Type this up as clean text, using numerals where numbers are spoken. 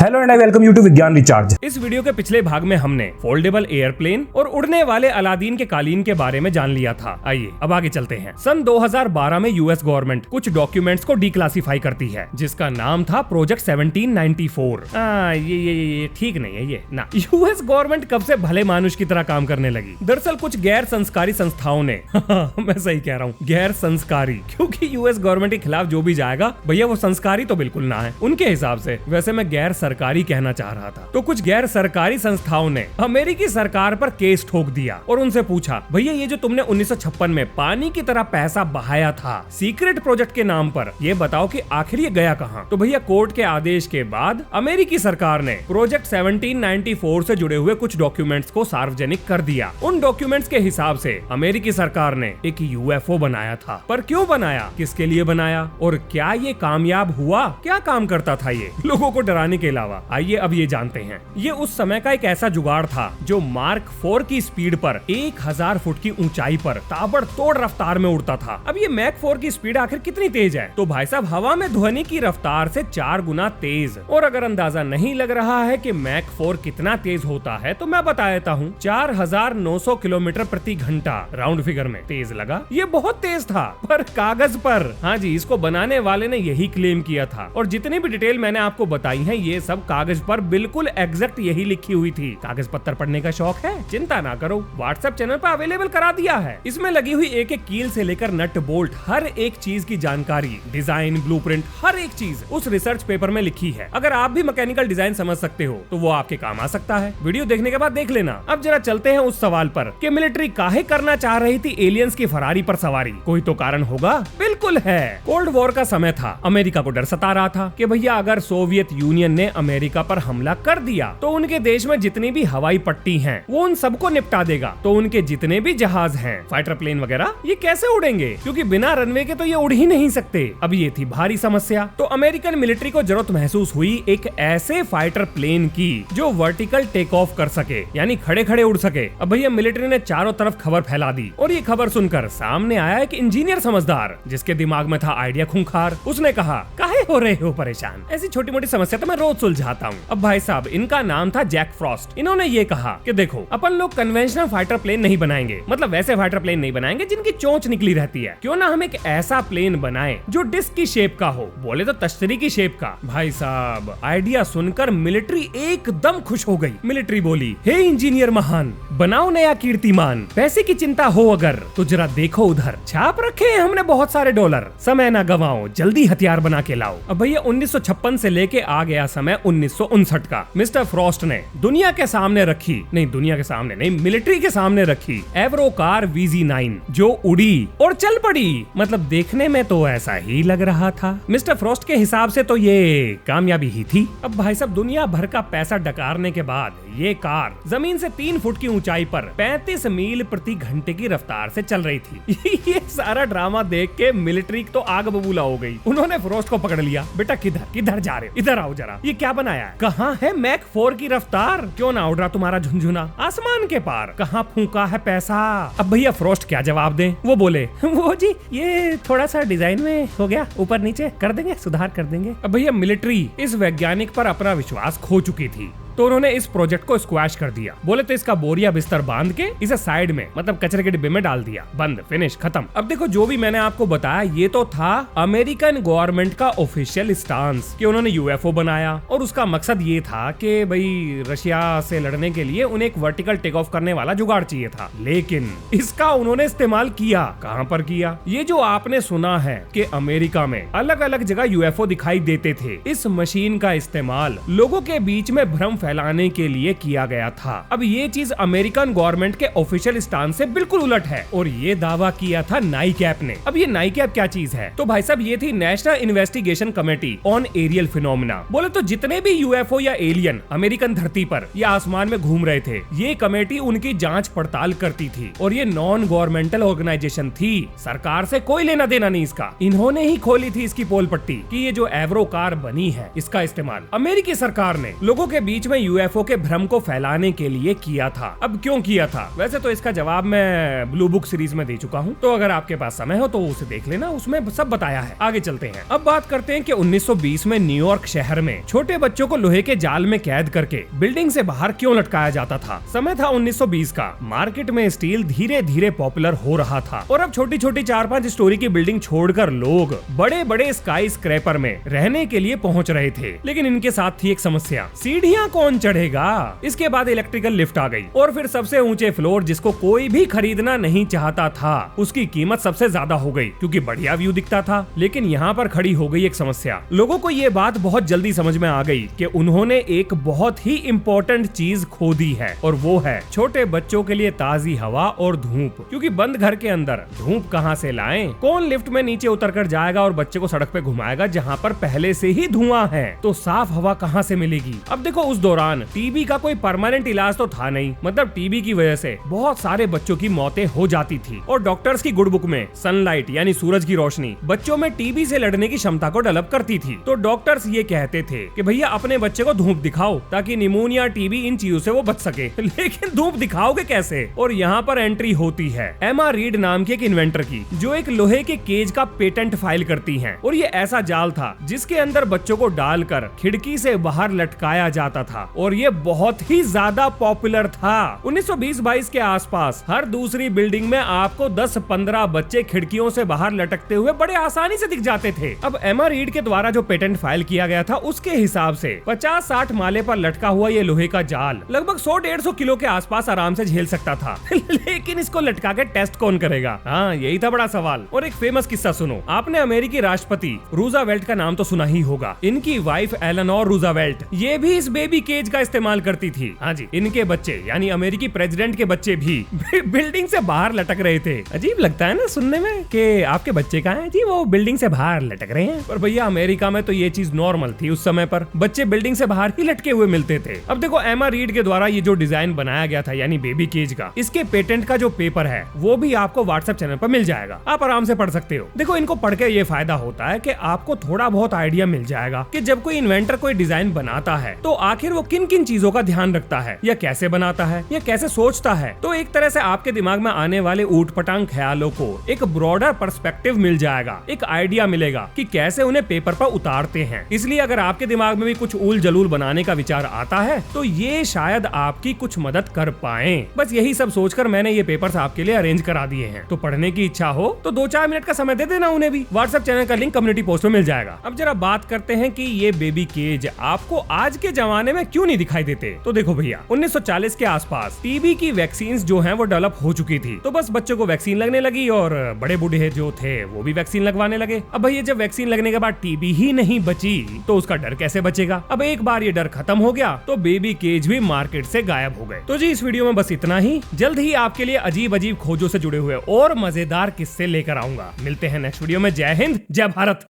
Hello and I welcome you to Vigyan recharge. इस video के पिछले भाग में हमने फोल्डेबल एयरप्लेन और उड़ने वाले अलादीन के कालीन के बारे में जान लिया था। आइए अब आगे चलते हैं। सन 2012 में यूएस गवर्नमेंट कुछ डॉक्यूमेंट्स को डिक्लासिफाई करती है जिसका नाम था प्रोजेक्ट 1794। ये ठीक नहीं है ये ना। यूएस गवर्नमेंट कब से भले मानुष की तरह काम करने लगी। दरअसल कुछ गैर संस्कारी संस्थाओं ने मैं सही कह रहा हूँ, गैर संस्कारी, क्योंकि यूएस गवर्नमेंट के खिलाफ जो भी जाएगा भैया वो संस्कारी तो बिल्कुल ना है उनके हिसाब से। वैसे मैं गैर सरकारी कहना चाह रहा था। तो कुछ गैर सरकारी संस्थाओं ने अमेरिकी सरकार पर केस ठोक दिया और उनसे पूछा, भैया ये जो तुमने 1956 में पानी की तरह पैसा बहाया था सीक्रेट प्रोजेक्ट के नाम पर, ये बताओ कि आखिर ये गया कहां। तो भैया कोर्ट के आदेश के बाद अमेरिकी सरकार ने प्रोजेक्ट 1794 से जुड़े हुए कुछ डॉक्यूमेंट्स को सार्वजनिक कर दिया। उन डॉक्यूमेंट्स के हिसाब से अमेरिकी सरकार ने एक यूएफओ बनाया था। पर क्यों बनाया, किसके लिए बनाया और क्या ये कामयाब हुआ, क्या काम करता था ये लोगों को डराने के अलावा, आइए अब ये जानते हैं। ये उस समय का एक ऐसा जुगाड़ था जो मार्क 4 की स्पीड पर 1000 फुट की ऊंचाई पर ताबड़तोड़ रफ्तार में उड़ता था। अब ये मैक 4 की स्पीड आखिर कितनी तेज है, तो भाई साहब हवा में ध्वनि की रफ्तार से 4 गुना तेज। और अगर अंदाजा नहीं लग रहा है कि मैक 4 कितना तेज होता है तो मैं बता देता हूँ, 4900 किलोमीटर प्रति घंटा राउंड फिगर में तेज लगा। ये बहुत तेज था पर कागज पर। हाँ जी, इसको बनाने वाले ने यही क्लेम किया था और जितनी भी डिटेल मैंने आपको बताई है ये सब कागज पर बिल्कुल एग्जैक्ट यही लिखी हुई थी। कागज पत्थर पढ़ने का शौक है, चिंता ना करो, व्हाट्सएप चैनल पर अवेलेबल करा दिया है। इसमें लगी हुई एक एक कील से लेकर नट बोल्ट हर एक चीज की जानकारी, डिजाइन, ब्लूप्रिंट, हर एक चीज उस रिसर्च पेपर में लिखी है। अगर आप भी मैकेनिकल डिजाइन समझ सकते हो तो वो आपके काम आ सकता है। वीडियो देखने के बाद देख लेना। अब जरा चलते हैं उस सवाल पर कि मिलिट्री काहे करना चाह रही थी एलियंस की फरारी पर सवारी। कोई तो कारण होगा, बिल्कुल है। कोल्ड वॉर का समय था, अमेरिका को डर सता रहा था कि भैया अगर सोवियत यूनियन ने अमेरिका पर हमला कर दिया तो उनके देश में जितनी भी हवाई पट्टी हैं वो उन सबको निपटा देगा। तो उनके जितने भी जहाज हैं, फाइटर प्लेन वगैरह, ये कैसे उड़ेंगे, क्योंकि बिना रनवे के तो ये उड़ ही नहीं सकते। अब ये थी भारी समस्या। तो अमेरिकन मिलिट्री को जरूरत महसूस हुई एक ऐसे फाइटर प्लेन की जो वर्टिकल टेक ऑफ कर सके, यानी खड़े खड़े उड़ सके। अब भैया मिलिट्री ने चारों तरफ खबर फैला दी और ये खबर सुनकर सामने आया एक इंजीनियर समझदार जिसके दिमाग में था आइडिया खूंखार। उसने कहा, काहे हो रहे हो परेशान, ऐसी छोटी मोटी समस्या तो मैं रोज सुलझाता हूँ। अब भाई साहब इनका नाम था जैक फ्रॉस्ट। इन्होंने ये कहा कि देखो अपन लोग कन्वेंशनल फाइटर प्लेन नहीं बनाएंगे, मतलब वैसे फाइटर प्लेन नहीं बनाएंगे जिनकी चोंच निकली रहती है। क्यों ना हम एक ऐसा प्लेन बनाएं जो डिस्क की शेप का हो, बोले तो तश्तरी की शेप का। भाई साहब आइडिया सुनकर मिलिट्री एकदम खुश हो गई। मिलिट्री बोली, हे इंजीनियर महान, बनाओ नया कीर्तिमान, पैसे की चिंता हो अगर तो जरा देखो उधर, छाप रखे हमने बहुत सारे डॉलर, समय ना गवाओ, जल्दी हथियार बना के लाओ। अब भैया 1956 से लेके आ गया समय 1959 का। मिस्टर फ्रॉस्ट ने दुनिया के सामने रखी, नहीं दुनिया के सामने नहीं, मिलिट्री के सामने रखी एवरो कार VZ9 जो उड़ी और चल पड़ी। मतलब देखने में तो ऐसा ही लग रहा था। मिस्टर फ्रॉस्ट के हिसाब से तो ये कामयाबी ही थी। अब भाई साहब दुनिया भर का पैसा डकारने के बाद ये कार जमीन से 3 फुट की ऊंचाई पर 35 मील प्रति घंटे की रफ्तार से चल रही थी। ये सारा ड्रामा देख के मिलिट्री तो आग बबूला हो गई। उन्होंने फ्रॉस्ट को पकड़ लिया, बेटा किधर जा रहे हो, इधर आओ जरा, ये क्या बनाया है, कहाँ है मैक 4 की रफ्तार, क्यों ना उड़ रहा तुम्हारा झुनझुना आसमान के पार, कहाँ फूंका है पैसा। अब भैया फ्रॉस्ट क्या जवाब दें। वो बोले, वो जी ये थोड़ा सा डिजाइन में हो गया, ऊपर नीचे कर देंगे, सुधार कर देंगे। अब भैया मिलिट्री इस वैज्ञानिक पर अपना विश्वास खो चुकी थी तो उन्होंने इस प्रोजेक्ट को स्क्वैश कर दिया। बोले तो इसका बोरिया बिस्तर बांध के इसे साइड में, मतलब कचरे के डिब्बे में डाल दिया, बंद, फिनिश, खत्म। अब देखो जो भी मैंने आपको बताया ये तो था अमेरिकन गवर्नमेंट का ऑफिशियल स्टांस कि उन्होंने यूएफओ बनाया और उसका मकसद ये था कि भाई रशिया से लड़ने के लिए उन्हें एक वर्टिकल टेक ऑफ करने वाला जुगाड़ चाहिए था। लेकिन इसका उन्होंने इस्तेमाल किया, कहां पर किया, ये जो आपने सुना है कि अमेरिका में अलग अलग जगह यूएफओ दिखाई देते थे, इस मशीन का इस्तेमाल लोगों के बीच में भ्रम फैलाने के लिए किया गया था। अब ये चीज अमेरिकन गवर्नमेंट के ऑफिशियल स्टांस से बिल्कुल उलट है और ये दावा किया था नाईकैप ने। अब ये नाईकैप क्या चीज है, तो भाई साहब ये थी national investigation committee on aerial phenomena. बोले तो जितने भी यूएफओ या एलियन अमेरिकन धरती पर या आसमान में घूम रहे थे, ये कमेटी उनकी जांच पड़ताल करती थी और ये नॉन गवर्नमेंटल ऑर्गेनाइजेशन थी, सरकार से कोई लेना देना नहीं इसका। इन्होंने ही खोली थी इसकी पोल पट्टी कि ये जो एवरो कार बनी है इसका इस्तेमाल अमेरिकी सरकार ने लोगों के बीच में में यूएफओ के भ्रम को फैलाने के लिए किया था। अब क्यों किया था? वैसे तो इसका जवाब मैं ब्लू बुक सीरीज में दे चुका हूँ, तो अगर आपके पास समय हो तो उसे देख लेना, उसमें सब बताया है। आगे चलते हैं। अब बात करते हैं कि 1920 में न्यूयॉर्क शहर में छोटे बच्चों को लोहे के जाल में कैद करके बिल्डिंग से बाहर क्यों लटकाया जाता था। समय था 1920 का। मार्केट में स्टील धीरे धीरे पॉपुलर हो रहा था और अब छोटी छोटी 4-5 स्टोरी की बिल्डिंग छोड़कर लोग बड़े बड़े स्काई स्क्रैपर में रहने के लिए पहुंच रहे थे। लेकिन इनके साथ थी एक समस्या, सीढ़ियां कौन चढ़ेगा। इसके बाद इलेक्ट्रिकल लिफ्ट आ गई और फिर सबसे ऊंचे फ्लोर जिसको कोई भी खरीदना नहीं चाहता था, उसकी कीमत सबसे ज्यादा हो गई क्योंकि बढ़िया व्यू दिखता था। लेकिन यहाँ पर खड़ी हो गई एक समस्या। लोगों को ये बात बहुत जल्दी समझ में आ गई कि उन्होंने एक बहुत ही इंपॉर्टेंट चीज खो दी है और वो है छोटे बच्चों के लिए ताजी हवा और धूप। क्योंकि बंद घर के अंदर धूप कहाँ से लाएं? कौन लिफ्ट में नीचे उतर कर जाएगा और बच्चे को सड़क पे घुमाएगा जहाँ पर पहले से ही धुआं है? तो साफ हवा कहाँ से मिलेगी? अब देखो, उस दौरान टीबी का कोई परमानेंट इलाज तो था नहीं। मतलब टीबी की वजह से बहुत सारे बच्चों की मौतें हो जाती थी और डॉक्टर्स की गुड बुक में सनलाइट यानी सूरज की रोशनी बच्चों में टीबी से लड़ने की क्षमता को डेवलप करती थी। तो डॉक्टर्स ये कहते थे कि भैया अपने बच्चे को धूप दिखाओ ताकि निमोनिया, टीबी, इन चीजों से वो बच सके। लेकिन धूप दिखाओगे कैसे? और यहाँ पर एंट्री होती है एमा रीड नाम के एक इन्वेंटर की, जो एक लोहे के केज का पेटेंट फाइल करती हैं। और ये ऐसा जाल था जिसके अंदर बच्चों को डालकर खिड़की से बाहर लटकाया जाता था और ये बहुत ही ज्यादा पॉपुलर था। 1920-22 के आसपास हर दूसरी बिल्डिंग में आपको 10-15 बच्चे खिड़कियों से बाहर लटकते हुए बड़े आसानी से दिख जाते थे। अब एमा रीड के द्वारा जो पेटेंट फाइल किया गया था उसके हिसाब से 50-60 माले पर लटका हुआ ये लोहे का जाल लगभग 100-150 किलो के आसपास आराम से झेल सकता था। लेकिन इसको लटका के टेस्ट कौन करेगा? हाँ, यही था बड़ा सवाल। और एक फेमस किस्सा सुनो। आपने अमेरिकी राष्ट्रपति रूजावेल्ट का नाम तो सुना ही होगा। इनकी वाइफ एलेनोर रूजावेल्ट ये भी इस बेबी केज का इस्तेमाल करती थी। हाँ जी, इनके बच्चे यानी अमेरिकी प्रेसिडेंट के बच्चे भी बिल्डिंग से बाहर लटक रहे थे। अजीब लगता है ना सुनने में कि आपके बच्चे कहाँ हैं? जी वो बिल्डिंग से बाहर लटक रहे हैं। पर भैया अमेरिका में तो ये चीज नॉर्मल थी। उस समय पर बच्चे बिल्डिंग से बाहर ही लटके हुए मिलते थे। अब देखो, एमा रीड के द्वारा ये जो डिजाइन बनाया गया था यानी बेबी केज का, इसके पेटेंट का जो पेपर है वो भी आपको व्हाट्सएप चैनल पर मिल जाएगा। आप आराम से पढ़ सकते हो। देखो, इनको पढ़ के ये फायदा होता है कि आपको थोड़ा बहुत आइडिया मिल जाएगा कि जब कोई इन्वेंटर कोई डिजाइन बनाता है तो आखिर वो किन किन चीजों का ध्यान रखता है, या कैसे बनाता है, या कैसे सोचता है। तो एक तरह से आपके दिमाग में आने वाले ऊटपटांग ख्यालों को एक ब्रॉडर पर्सपेक्टिव मिल जाएगा, एक आइडिया मिलेगा कि कैसे उन्हें पेपर पर उतारते हैं। इसलिए अगर आपके दिमाग में भी कुछ ऊल जलूल बनाने का विचार आता है तो ये शायद आपकी कुछ मदद कर पाए। बस यही सब सोचकर मैंने ये पेपर्स आपके लिए अरेंज करा दिए हैं। तो पढ़ने की इच्छा हो तो 2-4 मिनट का समय दे देना उन्हें भी। व्हाट्सएप चैनल का लिंक कम्युनिटी पोस्ट में मिल जाएगा। अब जरा बात करते हैं कि ये बेबी केज आपको आज के जमाने में क्यों नहीं दिखाई देते। तो देखो भैया, 1940 के आसपास टीबी की वैक्सीन जो है वो डेवलप हो चुकी थी। तो बस बच्चों को वैक्सीन लगने लगी और बड़े बूढ़े जो थे वो भी वैक्सीन लगवाने लगे। अब भैया जब वैक्सीन लगने के बाद टीबी ही नहीं बची तो उसका डर कैसे बचेगा? अब एक बार ये डर खत्म हो गया तो बेबी केज भी मार्केट से गायब हो गए। तो जी इस वीडियो में बस इतना ही। जल्द ही आपके लिए अजीब अजीब खोजों से जुड़े हुए और मजेदार किस्से लेकर आऊंगा। मिलते हैं नेक्स्ट वीडियो में। जय हिंद, जय भारत।